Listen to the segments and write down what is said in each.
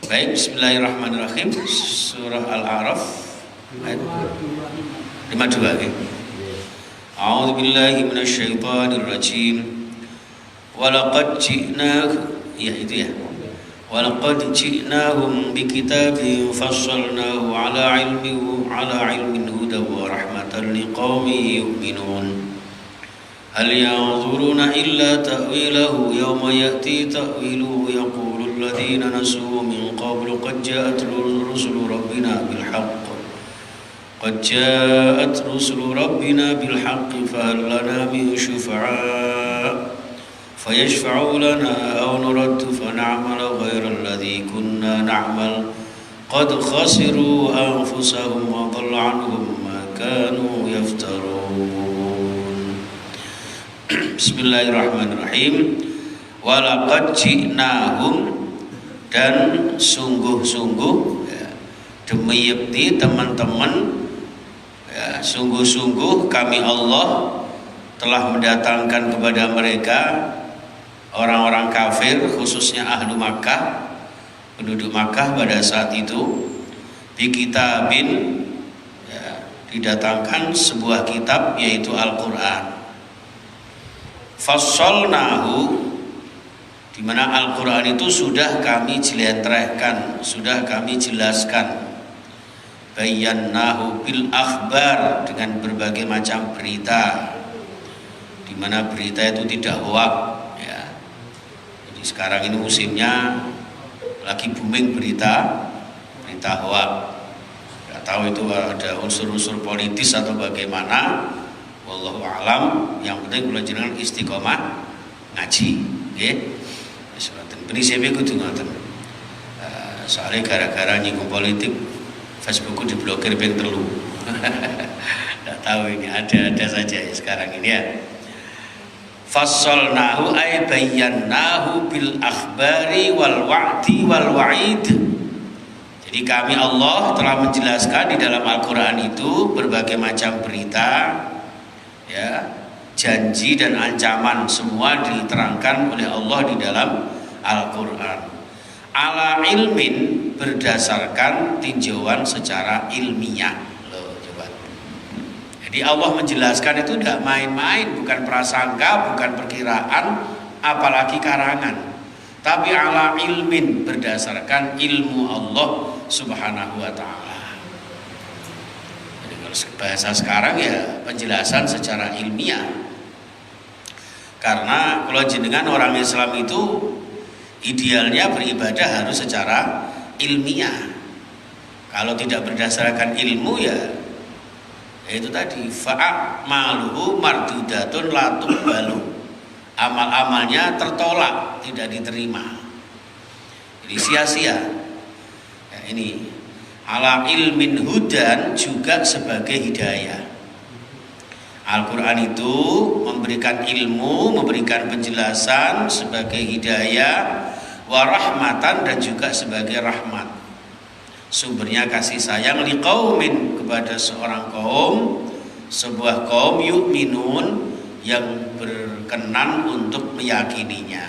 Baik, bismillahirrahmanirrahim. Surah Al-A'raf ayat 52 okay? A'udzu billahi minasyaitonir rajim. Walaqad ji'nahum bikitabin fassalnahu ala ilmin hudan wa rahmatan liqaumin yu'minun. Hal yanzuruna illa ta'wilahu yawma ya'ti ta'wiluhu yaqulu alladhina nasu min qablu qad ja'at rusulu rabbina bil haqq fahal lana min syufa'a fayashfa'u lana aw nuraddu fana'mala ghayra alladhi kunna na'mal qad khasiru anfusahum wa dhalla 'anhum ma kanu yaftarun. Bismillahirrahmanirrahim. Walaqad ji'nahum, dan sungguh-sungguh ya, demi yakti teman-teman ya, sungguh-sungguh kami Allah telah mendatangkan kepada mereka orang-orang kafir, khususnya ahlu Makkah, penduduk Makkah pada saat itu, bi kitabin ya, didatangkan sebuah kitab yaitu Al-Qur'an. Fassalnahu, di mana Al-Qur'an itu sudah kami jelentrehkan, sudah kami jelaskan. Bayyannahu bil akhbar, dengan berbagai macam berita, di mana berita itu tidak hoak ya. Jadi sekarang ini musimnya lagi booming berita hoak. Tidak tahu itu ada unsur-unsur politis atau bagaimana. Wallahu a'lam. Yang penting kula jenengan istiqomah ngaji, nggih. Wis ngoten. Prinsipé kudu ngoten. Soalnya gara-gara nyinggung politik Facebookku diblokir ping 3. Enggak tahu ini ada saja ya sekarang ini ya. Fassalnahu ay bayyannahu bil akhbari wal wa'di wal wa'id. Jadi kami Allah telah menjelaskan di dalam Al-Qur'an itu berbagai macam berita ya, janji dan ancaman semua diterangkan oleh Allah di dalam Al-Qur'an. Ala ilmin, berdasarkan tinjauan secara ilmiah. Loh, coba. Jadi Allah menjelaskan itu tidak main-main, bukan prasangka, bukan perkiraan, apalagi karangan. Tapi ala ilmin, berdasarkan ilmu Allah Subhanahu wa ta'ala. Bahasa sekarang ya penjelasan secara ilmiah. Karena kalau jenengan orang Islam itu idealnya beribadah harus secara ilmiah. Kalau tidak berdasarkan ilmu ya itu tadi fa'amaluhu mardudatun la tuqbalu. Amal-amalnya tertolak, tidak diterima. Jadi sia-sia. Ya, ini ala ilmin hudan juga sebagai hidayah. Al-Quran itu memberikan ilmu, memberikan penjelasan sebagai hidayah, warahmatan, dan juga sebagai rahmat. Sumbernya kasih sayang liqaumin, kepada seorang kaum, sebuah kaum yu'minun, yang berkenan untuk meyakininya,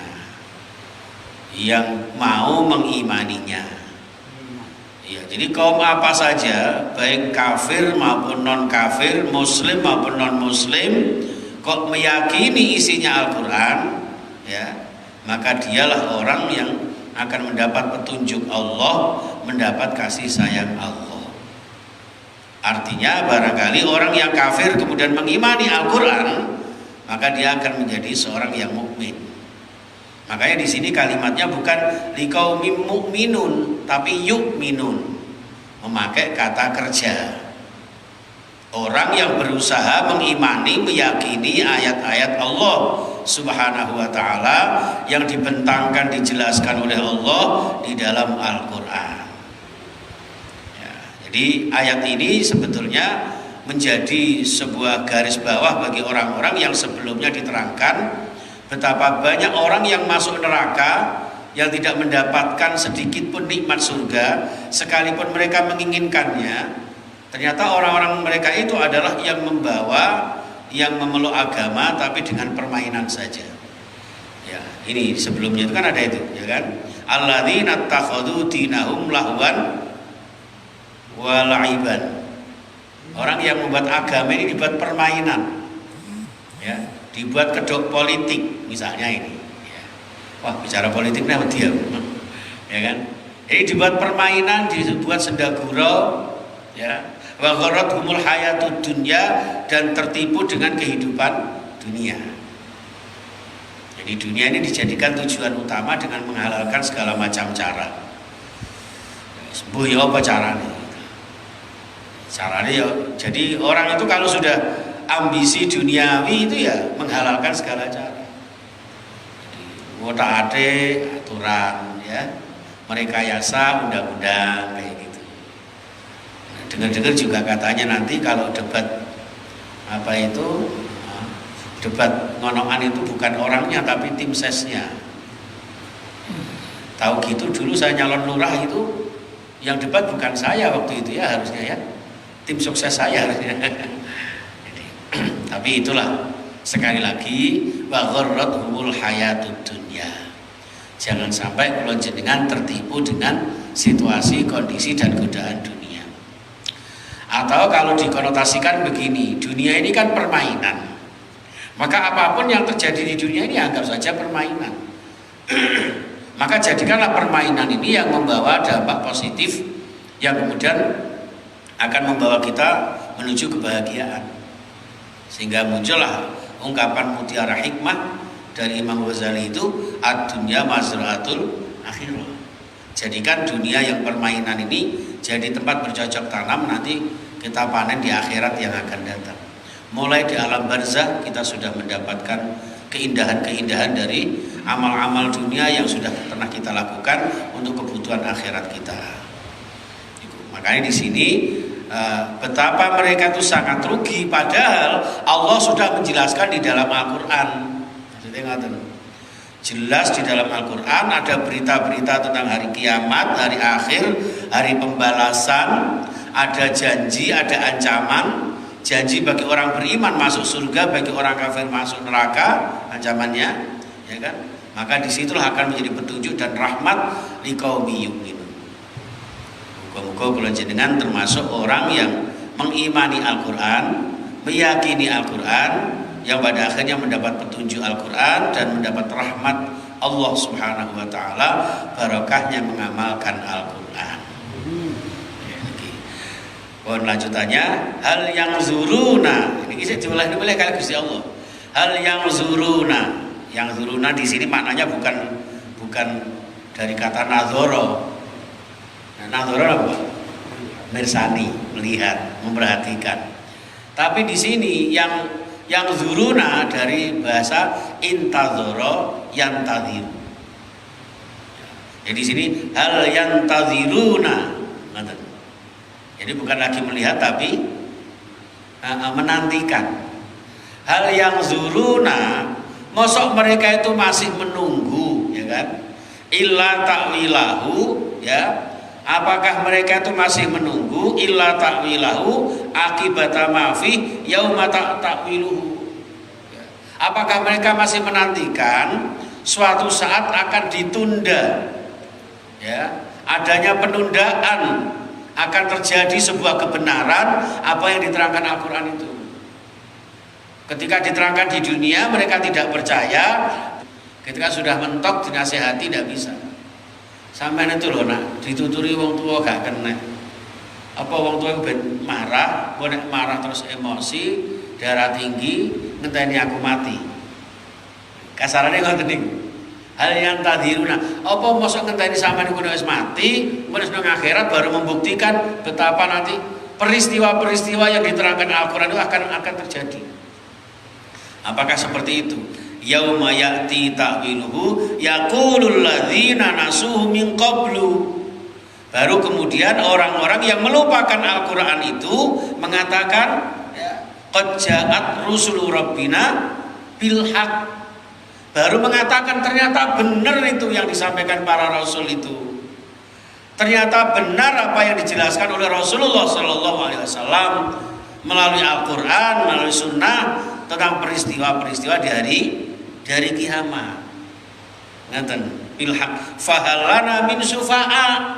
yang mau mengimaninya. Ya, jadi kaum apa saja, baik kafir maupun non kafir, muslim maupun non muslim, kok meyakini isinya Al-Quran, ya, maka dialah orang yang akan mendapat petunjuk Allah, mendapat kasih sayang Allah. Artinya barangkali orang yang kafir kemudian mengimani Al-Quran, maka dia akan menjadi seorang yang mukmin. Makanya di sini kalimatnya bukan liqaumin mu'minun, tapi yu'minun, memakai kata kerja. Orang yang berusaha mengimani, meyakini ayat-ayat Allah Subhanahu wa ta'ala yang dibentangkan, dijelaskan oleh Allah di dalam Al-Quran ya, jadi ayat ini sebetulnya menjadi sebuah garis bawah bagi orang-orang yang sebelumnya diterangkan betapa banyak orang yang masuk neraka yang tidak mendapatkan sedikit pun nikmat surga, sekalipun mereka menginginkannya. Ternyata orang-orang mereka itu adalah yang membawa, yang memeluk agama tapi dengan permainan saja. Ya, ini sebelumnya itu kan ada itu, ya kan? alladzina takhadhu dinahum lahwan wa la'iban. Orang yang membuat agama ini dibuat permainan, ya, dibuat kedok politik misalnya ini. Ya. Wah, bicara politik nih dia, ya kan? Ini dibuat permainan, dibuat sendagurau, ya. Wa gharrathumul hayatud dunya, dan tertipu dengan kehidupan dunia. Jadi dunia ini dijadikan tujuan utama dengan menghalalkan segala macam cara. Sembuh ya apa caranya? Caranya ya, jadi orang itu kalau sudah ambisi duniawi itu ya menghalalkan segala cara. Jadi otak-atik aturan, ya, merekayasa undang-undang kayak gitu. Dengar-dengar juga katanya nanti kalau debat apa itu, debat ngonokan itu bukan orangnya tapi tim sesnya. Tahu gitu, dulu saya nyalon lurah itu yang debat bukan saya waktu itu, ya harusnya ya tim sukses saya harusnya. Tapi itulah, sekali lagi, wa gharrathumul hayatud dunya. Jangan sampai kula jenengan tertipu dengan situasi, kondisi dan godaan dunia. Atau kalau dikonotasikan begini, dunia ini kan permainan. Maka apapun yang terjadi di dunia ini anggap saja permainan. Maka jadikanlah permainan ini yang membawa dampak positif, yang kemudian akan membawa kita menuju kebahagiaan. Sehingga muncullah ungkapan mutiara hikmah dari Imam Ghazali itu, ad-dunya mazra'atul akhirah. Jadikan dunia yang permainan ini jadi tempat bercocok tanam, nanti kita panen di akhirat yang akan datang. Mulai di alam barzah kita sudah mendapatkan keindahan-keindahan dari amal-amal dunia yang sudah pernah kita lakukan untuk kebutuhan akhirat kita. Makanya di sini betapa mereka itu sangat rugi, padahal Allah sudah menjelaskan di dalam Al-Quran. Jelas di dalam Al-Quran ada berita-berita tentang hari kiamat, hari akhir, hari pembalasan, ada janji, ada ancaman. Janji bagi orang beriman masuk surga, bagi orang kafir masuk neraka, ancamannya, ya kan? Maka disitulah akan menjadi petunjuk dan rahmat liqaumi yu'minun. Muga-muga kula jenengan termasuk orang yang mengimani Al-Quran, meyakini Al-Quran, yang pada akhirnya mendapat petunjuk Al-Quran dan mendapat rahmat Allah Subhanahu wa taala, barokahnya mengamalkan Al-Quran. Pohon lanjutannya, hal yang zuruna, ini bisa dimulai kali Gusti Allah. Hal yang zuruna, di sini maknanya bukan dari kata nazoro. Nah, nazoro apa? Mirsani, melihat, memperhatikan. Tapi di sini yang zuruna dari bahasa intazoro yantazir. Jadi di sini hal yantaziruna. Jadi bukan lagi melihat tapi menantikan. Hal yang zuruna, mosok mereka itu masih menunggu, ya kan? Illa ta'wilahu, ya. Apakah mereka itu masih menunggu illa ta'wilahu akibata ma fi yauma ta'wiluhu? Apakah mereka masih menantikan suatu saat akan ditunda, ya, adanya penundaan, akan terjadi sebuah kebenaran apa yang diterangkan Al-Quran itu. Ketika diterangkan di dunia mereka tidak percaya, ketika sudah mentok dinasehati tidak bisa. Sampai itu loh nak, dituturi wong tua gak kena. Apa wong tua ben marah, bonek marah terus emosi, darah tinggi, ngenteni aku mati. Kasarannya ngoten niku. Hal yang tadiruna, apa mosok ngenteni sampean niku wis mati, wis nang akhirat baru membuktikan betapa nanti peristiwa-peristiwa yang diterangkan Al-Qur'an itu akan terjadi. Apakah seperti itu? Yauma ya'ti ta'wiluhu yaqulul ladzina nasuhu min qablu. Baru kemudian orang-orang yang melupakan Al-Qur'an itu mengatakan, qad ja'at rusulu rabbina bil haqq. Baru mengatakan ternyata benar itu yang disampaikan para rasul itu. Ternyata benar apa yang dijelaskan oleh Rasulullah SAW melalui Al-Quran, melalui Sunnah tentang peristiwa-peristiwa dari kiamat. Ngaten. bil haq fahalana min syufa'a.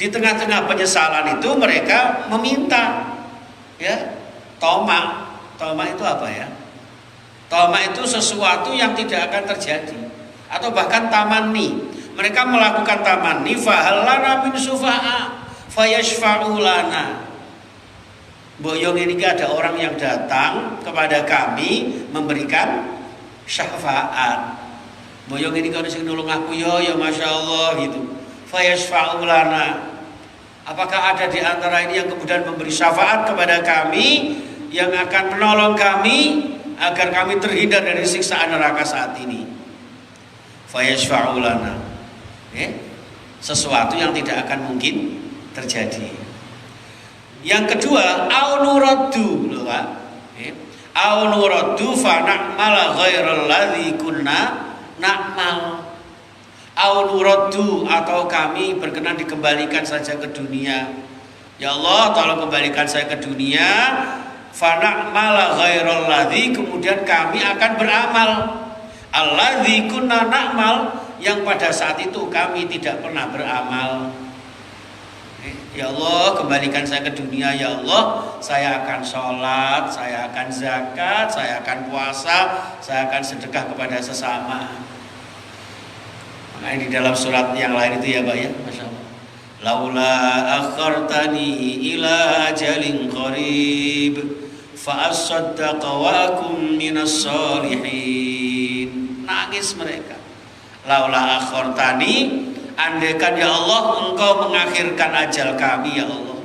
Di tengah-tengah penyesalan itu mereka meminta, ya, toma itu apa ya? Toma itu sesuatu yang tidak akan terjadi, atau bahkan tamanni. Mereka melakukan tamanni, fahalana min syufa'a fayashfa'u lana. Boyong ini ada orang yang datang kepada kami memberikan syafaat. Boyong ini kalau sing nulung aku ya masya Allah gitu. Fayashfa'u lana. Apakah ada di antara ini yang kemudian memberi syafaat kepada kami, yang akan menolong kami agar kami terhindar dari siksaan neraka saat ini? Fayashfa'u lana. Sesuatu yang tidak akan mungkin terjadi. Yang kedua, au nuraddu, loh Pak. Au nuraddu fa na'mal ghairal ladzi kunna na'mal. Au nuraddu, atau kami berkenan dikembalikan saja ke dunia. Ya Allah, tolong kembalikan saya ke dunia. Fa na'mal ghairal ladzi, kemudian kami akan beramal alladzi kunna na'mal, yang pada saat itu kami tidak pernah beramal. Ya Allah, kembalikan saya ke dunia. Ya Allah, saya akan sholat, saya akan zakat, saya akan puasa, saya akan sedekah kepada sesama. Makanya di dalam surat yang lain itu ya Pak ya, Masya Allah, laula akhartani ila ajalin qarib fa asaddaqa wa akum minas sholihin. Nangis mereka. Laula akhartani, andaikan ya Allah engkau mengakhirkan ajal kami ya Allah.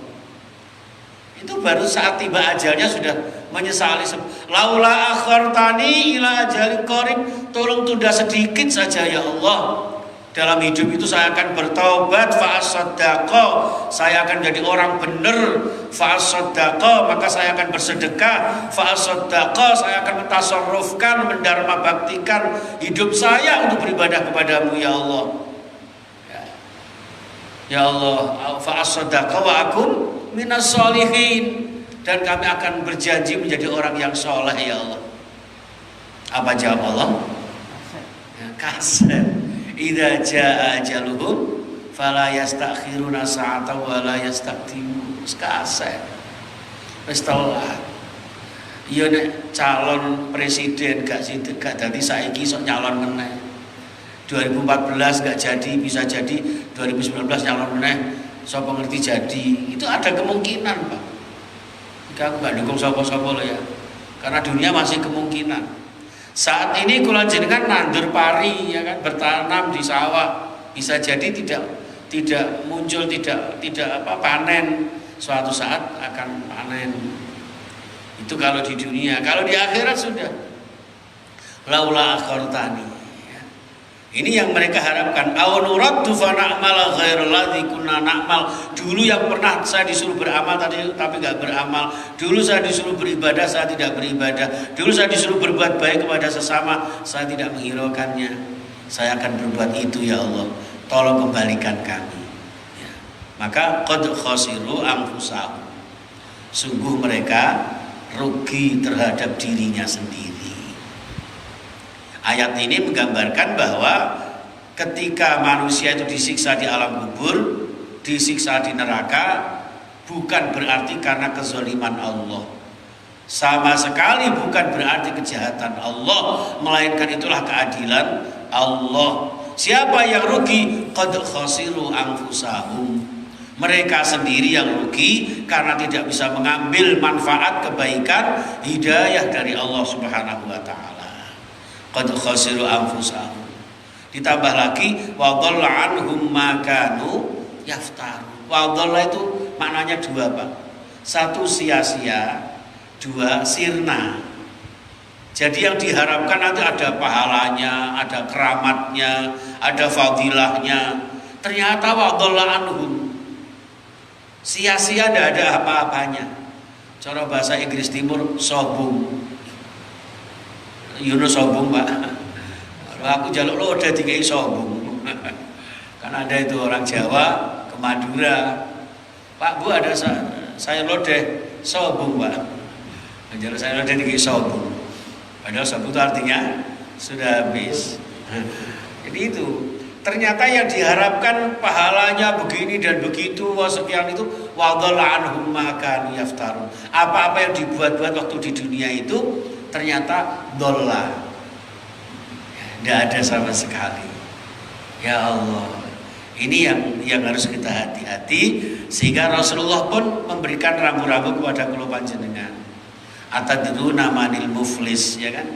Itu baru saat tiba ajalnya sudah menyesali. Laula akhartani ila ajalin qarib, tolong tunda sedikit saja ya Allah. Dalam hidup itu saya akan bertaubat, fa asaddaqa, saya akan jadi orang benar, fa asaddaqa, maka saya akan bersedekah, fa asaddaqa, saya akan mentasarrufkan, mendharma baktikan hidup saya untuk beribadah kepadamu ya Allah. Ya Allah, fa asaddaqa wa akum minas sholihin, dan kami akan berjanji menjadi orang yang soleh ya Allah. Apa jawab Allah? Ya, kasih. Idza jaa ajaluhum fala yastakhiruna sa'atan wa la yastaqdimun. Kasih. Wis telat. Ya nek calon presiden gak dadi saiki sok nyalon meneh. 2014 gak jadi, bisa jadi 2019 nyalon meneh, sapa ngerti jadi. Itu ada kemungkinan Pak. Aku gak dukung sapa-sapa loh ya, karena dunia masih kemungkinan. Saat ini kula jenengan nandur pari ya kan, bertanam di sawah, bisa jadi tidak muncul, tidak panen, suatu saat akan panen. Itu kalau di dunia. Kalau di akhirat sudah laula akhartani. Ini yang mereka harapkan. Awanuraddu fa na'mal ghairal ladzi kunna na'mal. Dulu yang pernah saya disuruh beramal tapi enggak beramal. Dulu saya disuruh beribadah, saya tidak beribadah. Dulu saya disuruh berbuat baik kepada sesama, saya tidak menghiraukannya. Saya akan berbuat itu ya Allah. Tolong kembalikan kami. Ya. Maka qad khasiru anfusahum. Sungguh mereka rugi terhadap dirinya sendiri. Ayat ini menggambarkan bahwa ketika manusia itu disiksa di alam kubur, disiksa di neraka, bukan berarti karena kezaliman Allah. Sama sekali bukan berarti kejahatan Allah, melainkan itulah keadilan Allah. Siapa yang rugi? Qad khasiru anfusahum. Mereka sendiri yang rugi karena tidak bisa mengambil manfaat kebaikan hidayah dari Allah Subhanahu wa taala. Qad khasiru anfusahum. Ditambah lagi wa dhalla anhum ma kanu yaftarun. Wa dhalla itu maknanya dua Pak. Satu sia-sia, dua sirna. Jadi yang diharapkan nanti ada pahalanya, ada keramatnya, ada fadilahnya. Ternyata wa dhalla anhum, sia-sia, tidak ada apa-apanya. Cara bahasa Inggris Timur sobung. Yunus sobung Pak. Kalau aku jaluk lo udah dikai sobung. Kan ada itu orang Jawa ke Madura. Pak Bu ada saya lodeh sobung Pak. Jaluk saya lodeh dikai sobung. Padahal sobung itu artinya sudah habis. Jadi itu ternyata yang diharapkan pahalanya begini dan begitu, sekian itu, wadalla anhum ma kanu yaftarun. Apa-apa yang dibuat-buat waktu di dunia itu ternyata dollah, tidak ada sama sekali. Ya Allah, ini yang harus kita hati-hati, sehingga Rasulullah pun memberikan rambu-rambu kepada kula panjenengan. Atadruna manil muflis, ya kan?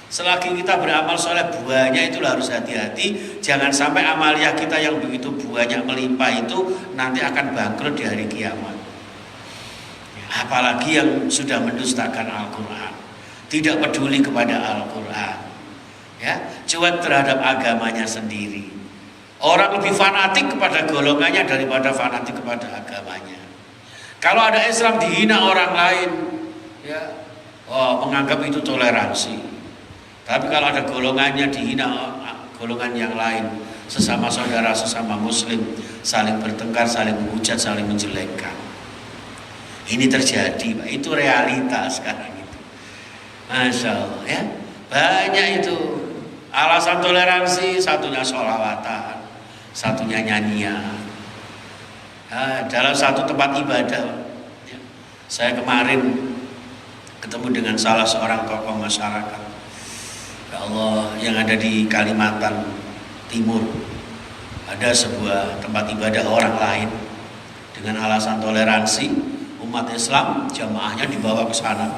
Selagi kita beramal soleh buahnya itu harus hati-hati, jangan sampai amaliah kita yang begitu banyak melimpah itu nanti akan bangkrut di hari kiamat. Apalagi yang sudah mendustakan Al-Quran, tidak peduli kepada Al-Quran, ya, cuek terhadap agamanya sendiri. Orang lebih fanatik kepada golongannya daripada fanatik kepada agamanya. Kalau ada Islam dihina orang lain, ya, menganggap itu toleransi. Tapi kalau ada golongannya dihina golongan yang lain, sesama saudara, sesama muslim, saling bertengkar, saling menghujat, saling menjelekkan. Ini terjadi, Pak. Itu realita sekarang itu. Masya Allah, ya. Banyak itu alasan toleransi, satunya sholawatan, satunya nyanyian. Dalam satu tempat ibadah, ya, saya kemarin ketemu dengan salah seorang tokoh masyarakat, ya Allah, yang ada di Kalimantan Timur. Ada sebuah tempat ibadah orang lain, dengan alasan toleransi umat Islam, jamaahnya dibawa ke sana,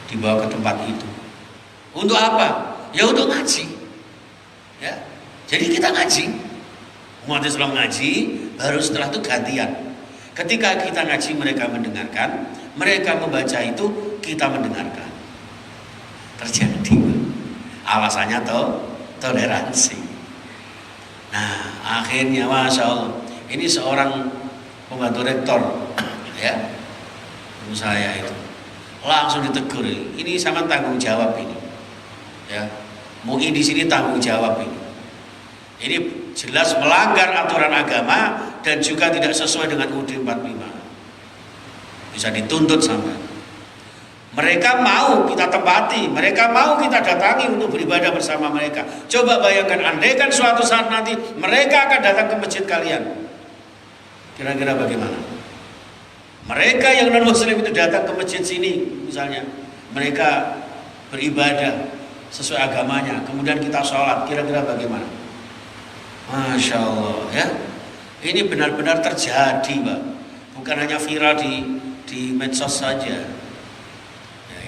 dibawa ke tempat itu. Untuk apa? Ya untuk ngaji, ya. Jadi kita ngaji, umat Islam ngaji, baru setelah itu gantian. Ketika kita ngaji mereka mendengarkan, mereka membaca itu kita mendengarkan. Terjadi, alasannya toleransi. Nah, akhirnya Masya Allah, ini seorang pembantu rektor, ya, saya itu langsung ditegur, ini sama tanggung jawab ini, ya, MUI di sini tanggung jawab ini jelas melanggar aturan agama dan juga tidak sesuai dengan UUD 45, bisa dituntut sama. Mereka mau kita tempati, mereka mau kita datangi untuk beribadah bersama mereka. Coba bayangkan, andaikan suatu saat nanti mereka akan datang ke masjid kalian, kira-kira bagaimana? Mereka yang non muslim itu datang ke masjid sini, misalnya mereka beribadah sesuai agamanya, kemudian kita sholat, kira-kira bagaimana? Masya Allah, ya. Ini benar-benar terjadi, Pak. Bukan hanya viral di medsos saja.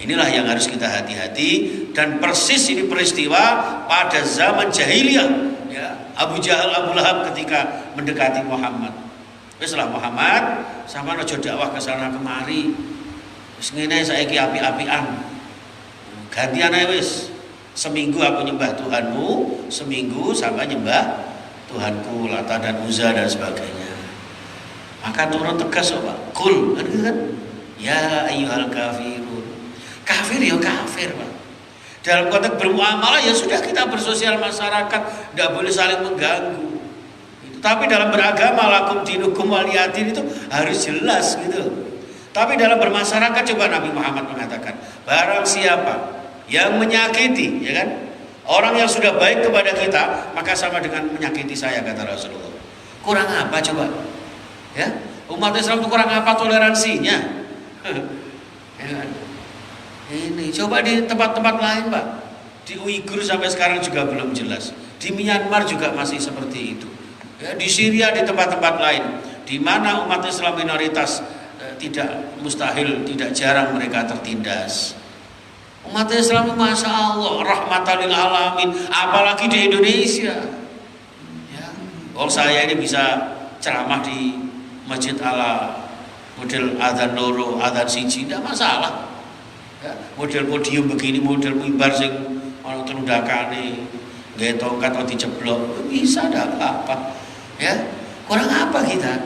Inilah yang harus kita hati-hati, dan persis ini peristiwa pada zaman jahiliyah, ya. Abu Jahal, Abu Lahab ketika mendekati Muhammad. Setelah Muhammad sama nojo dakwah ke sana kemari. Wis ngene saiki api-apian. Gantian ae wis. Seminggu aku nyembah Tuhanmu, seminggu sampai nyembah Tuhanku Lata dan Uzza dan sebagainya. Maka turun tegas, Pak. Kul, kan? Ya ayyuhal kafirun. Kafir ya kafir, Pak. Dalam konteks bermuamalah ya sudah, kita bersosial masyarakat, tidak boleh saling mengganggu. Tapi dalam beragama, lakum dinukum waliyadin, itu harus jelas gitu. Tapi dalam bermasyarakat, coba Nabi Muhammad mengatakan, barang siapa yang menyakiti, ya kan, orang yang sudah baik kepada kita, maka sama dengan menyakiti saya, kata Rasulullah. Kurang apa coba? Ya, umat Islam itu kurang apa toleransinya? Ya kan? Ini coba di tempat-tempat lain, Pak. Di Uighur sampai sekarang juga belum jelas. Di Myanmar juga masih seperti itu. Ya, di Syria, di tempat-tempat lain, di mana umat Islam minoritas, tidak mustahil, tidak jarang mereka tertindas. Umat Islam, Masya Allah, rahmatan lil alamin, apalagi di Indonesia. Ya, kalau saya ini bisa ceramah di masjid ala model adzan loro, adzan siji, tidak masalah. Ya, model podium begini, model mimbar sing ana telundakane, nggih tongkat atau diceblok, bisa, tidak apa-apa. Ya, kurang apa kita?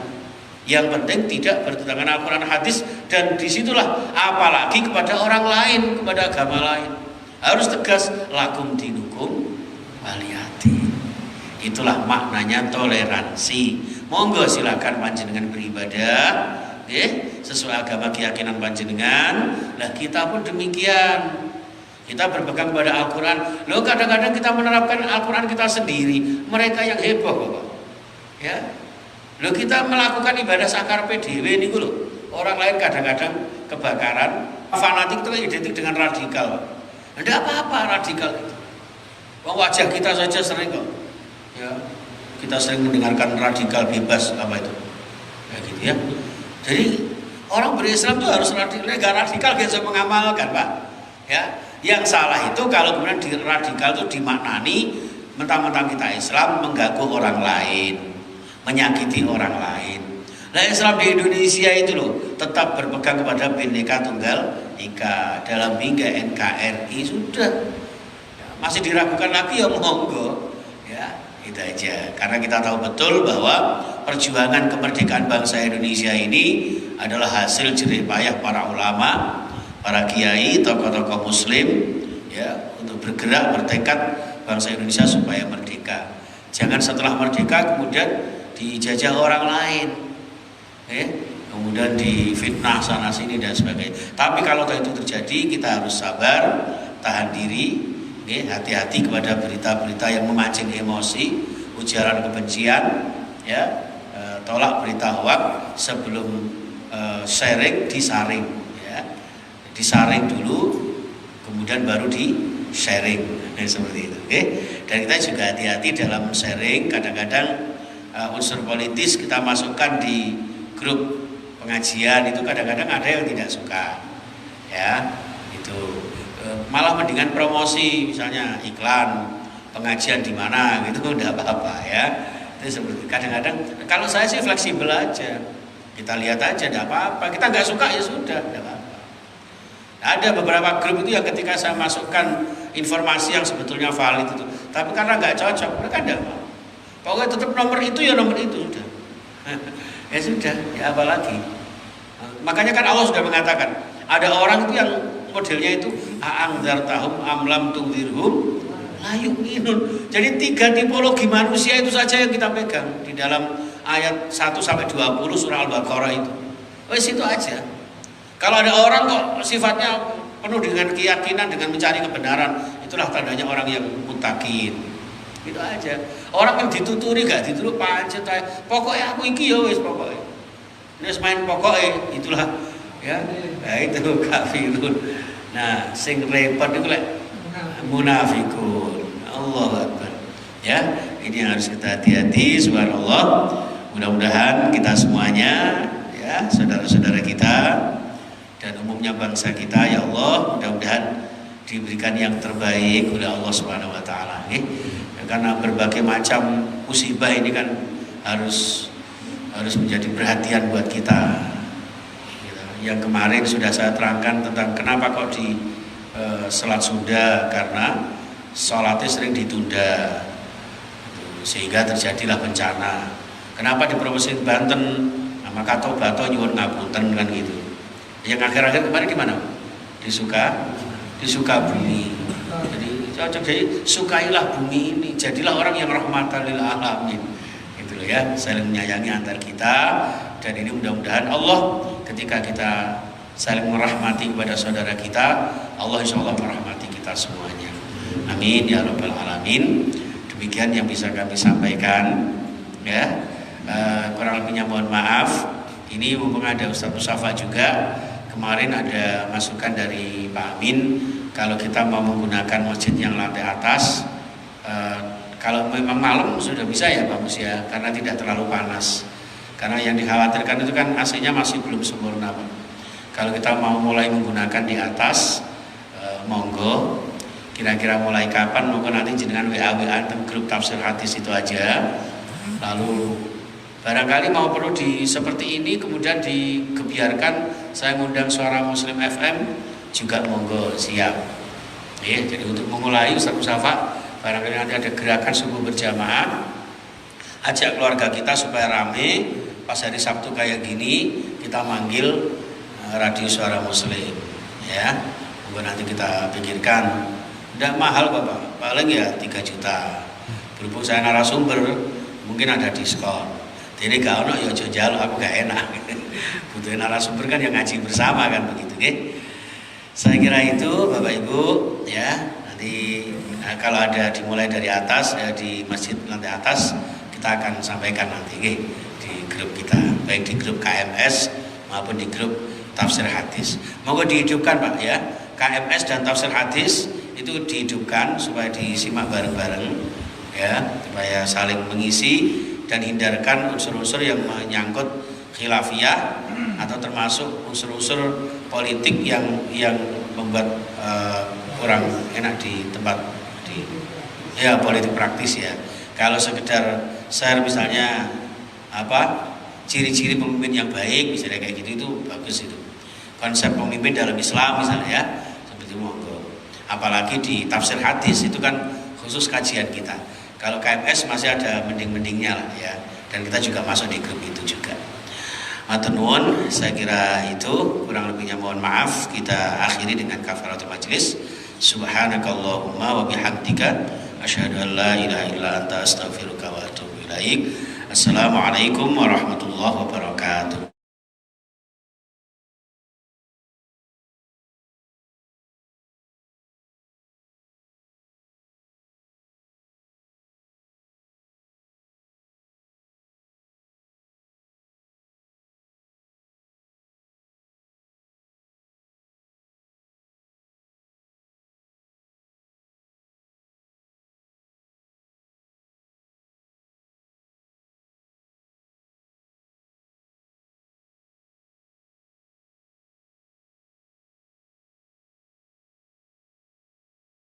Yang penting tidak bertentangan Al-Quran hadis, dan disitulah apalagi kepada orang lain, kepada agama lain harus tegas, lakum dinukum waliyadin. Itulah maknanya toleransi. Monggo silakan panjenengan beribadah, sesuai agama keyakinan panjenengan. Lah kita pun demikian. Kita berpegang kepada Al-Quran. Loh, kadang-kadang kita menerapkan Al-Quran kita sendiri, mereka yang heboh Bapak. Ya. Loh, kita melakukan ibadah sakar PDW ini loh. Orang lain kadang-kadang kebakaran, fanatik itu identik dengan radikal. Tidak apa-apa radikal itu. Wajah kita saja sering kok. Ya. Kita sering mendengarkan radikal bebas apa itu. Ya gitu ya. Jadi orang berislam itu harus radikal, gak radikal bisa mengamalkan Pak. Ya. Yang salah itu kalau kemudian di radikal itu dimaknani mentang-mentang kita Islam mengganggu orang lain, menyakiti orang lain. Nah, Islam di Indonesia itu loh tetap berpegang kepada Bhinneka Tunggal Ika dalam hingga NKRI sudah. Ya, masih diragukan lagi ya monggo. Ya, itu aja. Karena kita tahu betul bahwa perjuangan kemerdekaan bangsa Indonesia ini adalah hasil jerih payah para ulama, para kiai, tokoh-tokoh muslim ya untuk bergerak bertekad bangsa Indonesia supaya merdeka. Jangan setelah merdeka kemudian dijajah orang lain. Kemudian difitnah sana sini dan sebagainya. Tapi kalau itu terjadi kita harus sabar, tahan diri, hati-hati kepada berita-berita yang memancing emosi, ujaran kebencian, ya, tolak berita hoax sebelum sharing disaring. Disaring dulu, kemudian baru di sharing, seperti itu. Dan kita juga hati-hati dalam sharing. Kadang-kadang unsur politis kita masukkan di grup pengajian itu kadang-kadang ada yang tidak suka, ya. Itu malah mendingan promosi, misalnya iklan pengajian di mana, gitu, udah apa-apa ya. Itu seperti kadang-kadang. Kalau saya sih fleksibel aja, kita lihat aja, tidak apa-apa. Kita nggak suka ya sudah, tidak apa-apa. Ada beberapa grup itu yang ketika saya masukkan informasi yang sebetulnya valid itu, tapi karena nggak cocok, mereka tidak mau. Pokoknya tetap nomor itu ya nomor itu sudah. Ya sudah, ya apalagi. Makanya kan Allah sudah mengatakan, ada orang itu yang modelnya itu a'angdzartahum amlam tungdzirhum la yu'minun. Jadi 3 tipologi manusia itu saja yang kita pegang di dalam ayat 1 sampai 20 surah Al-Baqarah itu. Wes itu aja. Kalau ada orang kok sifatnya penuh dengan keyakinan, dengan mencari kebenaran, itulah tandanya orang yang muttaqin. Itu aja. Orang yang dituturi gak dituturi pancet ae. Pokoknya aku iki ya wis pokoke. Wis main pokoke, itulah ya. Nah itu kafirun. Nah, sing repot itu lek munafikun. Allahu Akbar. Ya, ini yang harus kita hati-hati, subhanallah. Mudah-mudahan kita semuanya ya, saudara-saudara kita dan umumnya bangsa kita, ya Allah, mudah-mudahan diberikan yang terbaik oleh Allah Subhanahu wa taala. Karena berbagai macam musibah ini kan harus menjadi perhatian buat kita. Yang kemarin sudah saya terangkan tentang kenapa kok di Selat Sunda, karena sholatnya sering ditunda sehingga terjadilah bencana. Kenapa di Provinsi Banten maka tobato nyuwun ngapunten kan gitu. Yang akhir-akhir kemarin di mana? Di Sukabumi. Jadi cocok, jadi sukailah bumi ini, jadilah orang yang rahmatan lil alamin. Itu loh ya, saling menyayangi antar kita. Dan ini mudah-mudahan Allah ketika kita saling merahmati kepada saudara kita, Allah insya Allah merahmati kita semuanya. Amin ya rabbal alamin. Demikian yang bisa kami sampaikan ya. Kurang lebihnya mohon maaf. Ini mumpung ada Ustaz Mustafa juga, kemarin ada masukan dari Pak Amin, kalau kita mau menggunakan masjid yang lantai atas, kalau memang malam sudah bisa ya Pak Mus ya, karena tidak terlalu panas. Karena yang dikhawatirkan itu kan AC-nya masih belum sempurna Pak. Kalau kita mau mulai menggunakan di atas, monggo. Kira-kira mulai kapan? Monggo nanti jenengan WA tentang grup tafsir hadis itu aja. Lalu barangkali mau perlu seperti ini kemudian digebiarkan, saya ngundang Suara Muslim FM juga monggo, siap. Ya, jadi untuk memulai Ustaz Mustafa, barangkali nanti ada gerakan subuh berjamaah, ajak keluarga kita supaya rame. Pas hari Sabtu kayak gini kita manggil radio Suara Muslim, ya. Monggo nanti kita pikirkan. Tidak mahal Bapak, paling ya 3 juta. Berhubung saya narasumber, mungkin ada diskon. Jadi gak ono ya aja njaluk, aku gak enak. Butuh narasumber kan yang ngaji bersama kan begitu nggih. Saya kira itu Bapak Ibu ya. Nanti kalau ada dimulai dari atas di masjid lantai atas kita akan sampaikan nanti di grup kita, baik di grup KMS maupun di grup tafsir hadis. Moga dihidupkan Pak ya. KMS dan tafsir hadis itu dihidupkan supaya disimak bareng-bareng ya, supaya saling mengisi dan hindarkan unsur-unsur yang menyangkut khilafiyah atau termasuk unsur-unsur politik yang membuat kurang enak di tempat ya politik praktis ya. Kalau sekedar share misalnya ciri-ciri pemimpin yang baik misalnya kayak gitu itu bagus itu. Konsep pemimpin dalam Islam misalnya ya, seperti monggo. Apalagi di tafsir hadis itu kan khusus kajian kita. Kalau KMS masih ada mending-mendingnya lah ya. Dan kita juga masuk di grup itu juga. Matur nuwun, saya kira itu, kurang lebihnya mohon maaf. Kita akhiri dengan kafaratul majlis. Subhanakallahumma wa bihamdika asyhadu an la ilaha illa anta astaghfiruka wa atubu ilaik. Assalamualaikum warahmatullahi wabarakatuh.